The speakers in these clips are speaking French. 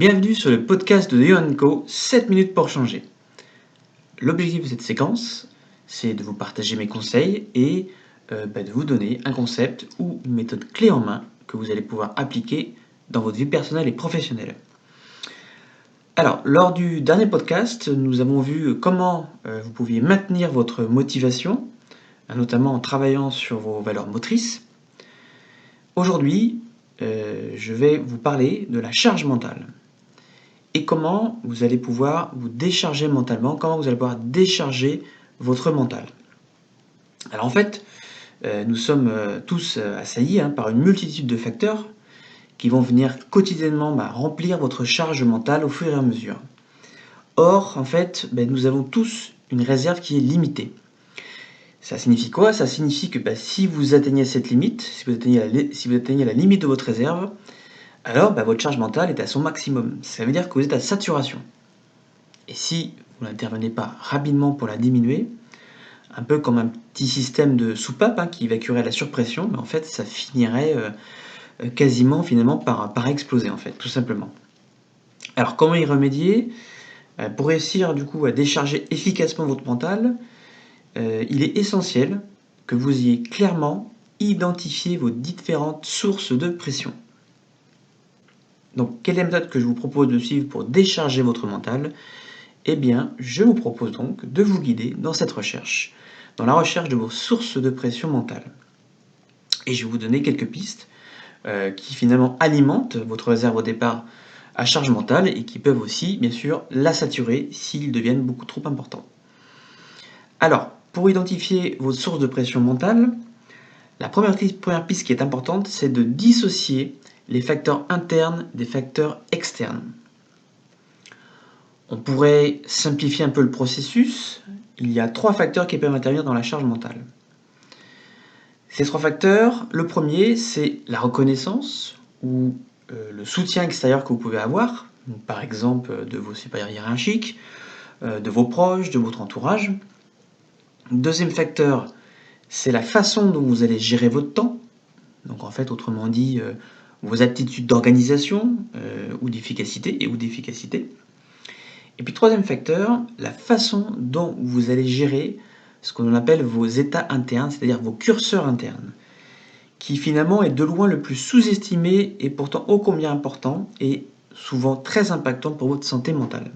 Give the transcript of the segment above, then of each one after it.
Bienvenue sur le podcast de Yohan Co, 7 minutes pour changer. L'objectif de cette séquence, c'est de vous partager mes conseils et de vous donner un concept ou une méthode clé en main que vous allez pouvoir appliquer dans votre vie personnelle et professionnelle. Alors, lors du dernier podcast, nous avons vu comment vous pouviez maintenir votre motivation, notamment en travaillant sur vos valeurs motrices. Aujourd'hui, je vais vous parler de la charge mentale. Et comment vous allez pouvoir vous décharger mentalement, comment vous allez pouvoir décharger votre mental. Alors en fait, nous sommes tous assaillis par une multitude de facteurs qui vont venir quotidiennement remplir votre charge mentale au fur et à mesure. Or, en fait, nous avons tous une réserve qui est limitée. Ça signifie quoi? Ça signifie que si vous atteignez cette limite, si vous atteignez la limite de votre réserve, alors votre charge mentale est à son maximum. Ça veut dire que vous êtes à saturation. Et si vous n'intervenez pas rapidement pour la diminuer, un peu comme un petit système de soupape qui évacuerait la surpression, en fait ça finirait quasiment finalement par exploser en fait, tout simplement. Alors comment y remédier? Pour réussir du coup à décharger efficacement votre mental, il est essentiel que vous ayez clairement identifié vos différentes sources de pression. Donc quelle est la méthode que je vous propose de suivre pour décharger votre mental? Eh bien, je vous propose donc de vous guider dans cette recherche, dans la recherche de vos sources de pression mentale. Et je vais vous donner quelques pistes qui finalement alimentent votre réserve au départ à charge mentale et qui peuvent aussi, bien sûr, la saturer s'ils deviennent beaucoup trop importants. Alors, pour identifier vos sources de pression mentale, la première piste qui est importante, c'est de dissocier les facteurs internes des facteurs externes. On pourrait simplifier un peu le processus. Il y a 3 facteurs qui peuvent intervenir dans la charge mentale. Ces 3 facteurs, le premier, c'est la reconnaissance ou le soutien extérieur que vous pouvez avoir, par exemple de vos supérieurs hiérarchiques, de vos proches, de votre entourage. Deuxième facteur, c'est la façon dont vous allez gérer votre temps. Donc en fait, autrement dit, vos aptitudes d'organisation ou d'efficacité. Et puis troisième facteur, la façon dont vous allez gérer ce qu'on appelle vos états internes, c'est-à-dire vos curseurs internes, qui finalement est de loin le plus sous-estimé et pourtant ô combien important et souvent très impactant pour votre santé mentale.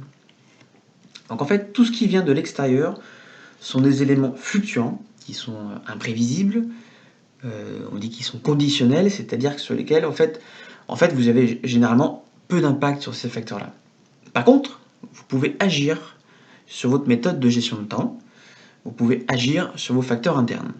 Donc en fait, tout ce qui vient de l'extérieur sont des éléments fluctuants, qui sont imprévisibles, on dit qu'ils sont conditionnels, c'est-à-dire sur lesquels en fait vous avez généralement peu d'impact sur ces facteurs-là. Par contre, vous pouvez agir sur votre méthode de gestion de temps, vous pouvez agir sur vos facteurs internes.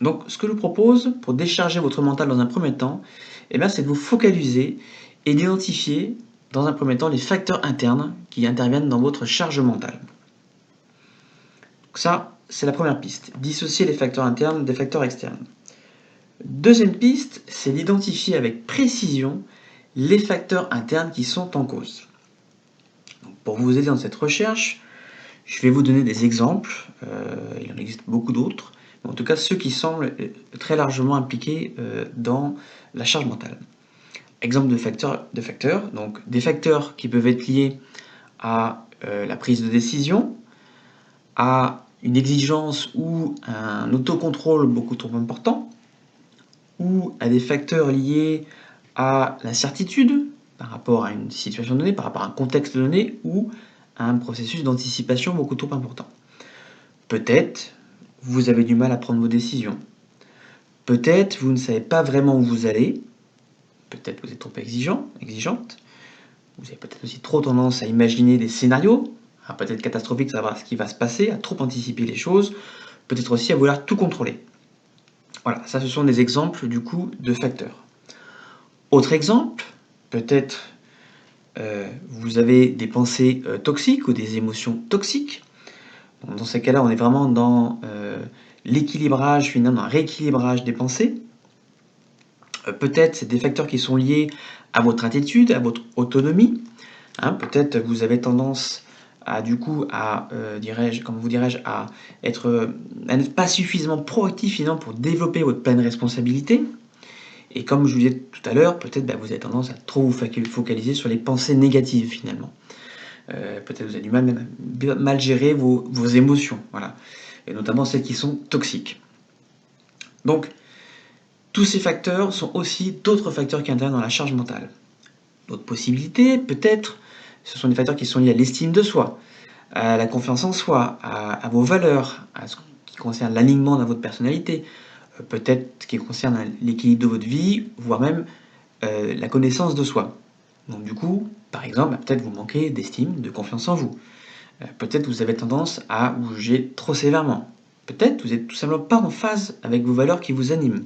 Donc ce que je vous propose pour décharger votre mental dans un premier temps, c'est de vous focaliser et d'identifier dans un premier temps les facteurs internes qui interviennent dans votre charge mentale. Donc ça, c'est la première piste, dissocier les facteurs internes des facteurs externes. Deuxième piste, c'est d'identifier avec précision les facteurs internes qui sont en cause. Donc, pour vous aider dans cette recherche, je vais vous donner des exemples, il en existe beaucoup d'autres, mais en tout cas ceux qui semblent très largement impliqués dans la charge mentale. Exemple de facteurs, donc des facteurs qui peuvent être liés à la prise de décision, à une exigence ou un autocontrôle beaucoup trop important, ou à des facteurs liés à l'incertitude par rapport à une situation donnée, par rapport à un contexte donné, ou à un processus d'anticipation beaucoup trop important. Peut-être vous avez du mal à prendre vos décisions. Peut-être vous ne savez pas vraiment où vous allez. Peut-être vous êtes trop exigeante. Vous avez peut-être aussi trop tendance à imaginer des scénarios, à peut-être catastrophiques, savoir ce qui va se passer, à trop anticiper les choses. Peut-être aussi à vouloir tout contrôler. Voilà, ça ce sont des exemples du coup de facteurs. Autre exemple, peut-être vous avez des pensées toxiques ou des émotions toxiques. Dans ces cas-là, on est vraiment dans l'équilibrage, finalement, un rééquilibrage des pensées. Peut-être c'est des facteurs qui sont liés à votre attitude, à votre autonomie. Peut-être vous avez tendance à être pas suffisamment proactif finalement pour développer votre pleine responsabilité. Et comme je vous disais tout à l'heure, peut-être vous avez tendance à trop vous focaliser sur les pensées négatives finalement. Peut-être vous avez du mal même à mal gérer vos émotions, voilà. Et notamment celles qui sont toxiques. Donc, tous ces facteurs sont aussi d'autres facteurs qui interviennent dans la charge mentale. D'autres possibilités, peut-être, ce sont des facteurs qui sont liés à l'estime de soi, à la confiance en soi, à vos valeurs, à ce qui concerne l'alignement dans votre personnalité, peut-être ce qui concerne l'équilibre de votre vie, voire même la connaissance de soi. Donc du coup, par exemple, peut-être vous manquez d'estime, de confiance en vous. Peut-être vous avez tendance à vous juger trop sévèrement. Peut-être vous n'êtes tout simplement pas en phase avec vos valeurs qui vous animent.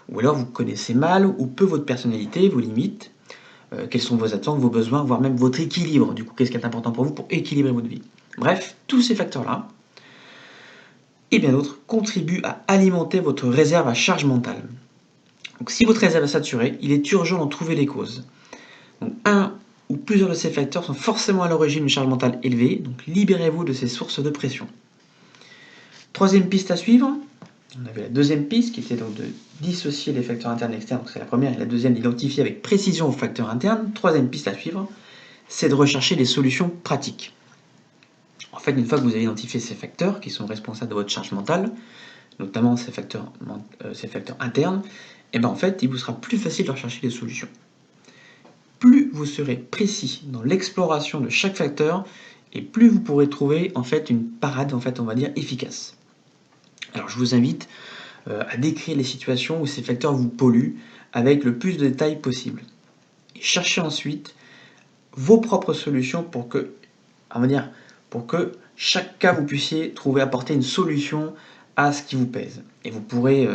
Ou alors vous connaissez mal ou peu votre personnalité, vos limites, quelles sont vos attentes, vos besoins, voire même votre équilibre. Du coup, qu'est-ce qui est important pour vous pour équilibrer votre vie. Bref, tous ces facteurs-là, et bien d'autres, contribuent à alimenter votre réserve à charge mentale. Donc si votre réserve est saturée, il est urgent d'en trouver les causes. Donc un ou plusieurs de ces facteurs sont forcément à l'origine d'une charge mentale élevée, donc libérez-vous de ces sources de pression. Troisième piste à suivre, on avait la deuxième piste qui était donc de dissocier les facteurs internes et externes, donc c'est la première, et la deuxième d'identifier avec précision vos facteurs internes. Troisième piste à suivre, c'est de rechercher des solutions pratiques. En fait, une fois que vous avez identifié ces facteurs qui sont responsables de votre charge mentale, notamment ces facteurs internes, et en fait, il vous sera plus facile de rechercher des solutions. Plus vous serez précis dans l'exploration de chaque facteur, et plus vous pourrez trouver en fait une parade, on va dire, efficace. Alors je vous invite à décrire les situations où ces facteurs vous polluent avec le plus de détails possible. Et cherchez ensuite vos propres solutions pour que chaque cas vous puissiez apporter une solution à ce qui vous pèse. Et vous pourriez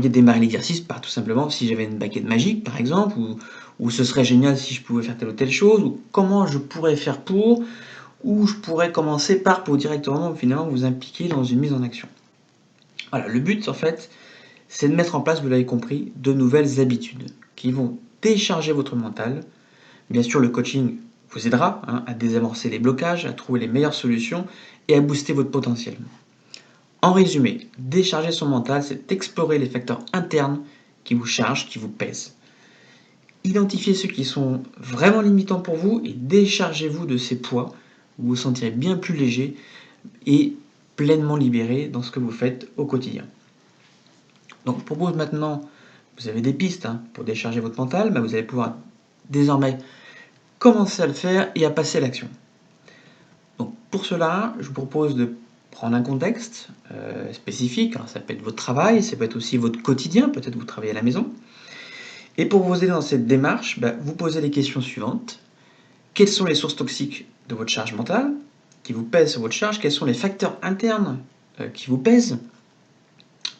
démarrer l'exercice par tout simplement, si j'avais une baguette magique par exemple, ou ce serait génial si je pouvais faire telle ou telle chose, ou comment je pourrais faire pour, ou je pourrais commencer par pour directement finalement vous impliquer dans une mise en action. Voilà, le but en fait, c'est de mettre en place, vous l'avez compris, de nouvelles habitudes qui vont décharger votre mental. Bien sûr, le coaching vous aidera à désamorcer les blocages, à trouver les meilleures solutions et à booster votre potentiel. En résumé, décharger son mental, c'est explorer les facteurs internes qui vous chargent, qui vous pèsent. Identifiez ceux qui sont vraiment limitants pour vous et déchargez-vous de ces poids. Vous vous sentirez bien plus léger et pleinement libéré dans ce que vous faites au quotidien. Donc je propose maintenant, vous avez des pistes pour décharger votre mental, vous allez pouvoir désormais commencer à le faire et à passer à l'action. Donc pour cela, je vous propose de prendre un contexte spécifique. Alors, ça peut être votre travail, ça peut être aussi votre quotidien, peut-être vous travaillez à la maison. Et pour vous aider dans cette démarche, vous posez les questions suivantes. Quelles sont les sources toxiques de votre charge mentale qui vous pèsent sur votre charge? Quels sont les facteurs internes qui vous pèsent?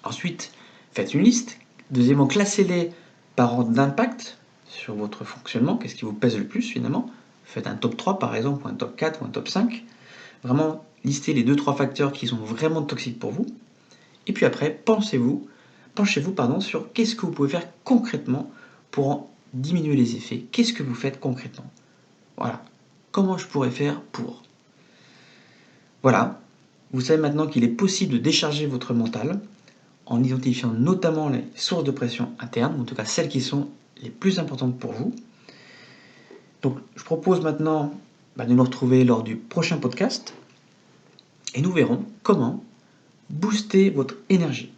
Ensuite, faites une liste. Deuxièmement, classez-les par ordre d'impact sur votre fonctionnement. Qu'est-ce qui vous pèse le plus finalement? Faites un top 3 par exemple, ou un top 4, ou un top 5. Vraiment, listez les 2-3 facteurs qui sont vraiment toxiques pour vous. Et puis après, penchez-vous sur qu'est-ce que vous pouvez faire concrètement pour en diminuer les effets. Qu'est-ce que vous faites concrètement? Voilà. Comment je pourrais faire pour? Voilà. Vous savez maintenant qu'il est possible de décharger votre mental en identifiant notamment les sources de pression interne, ou en tout cas celles qui sont les plus importantes pour vous. Donc je propose maintenant de nous retrouver lors du prochain podcast et nous verrons comment booster votre énergie.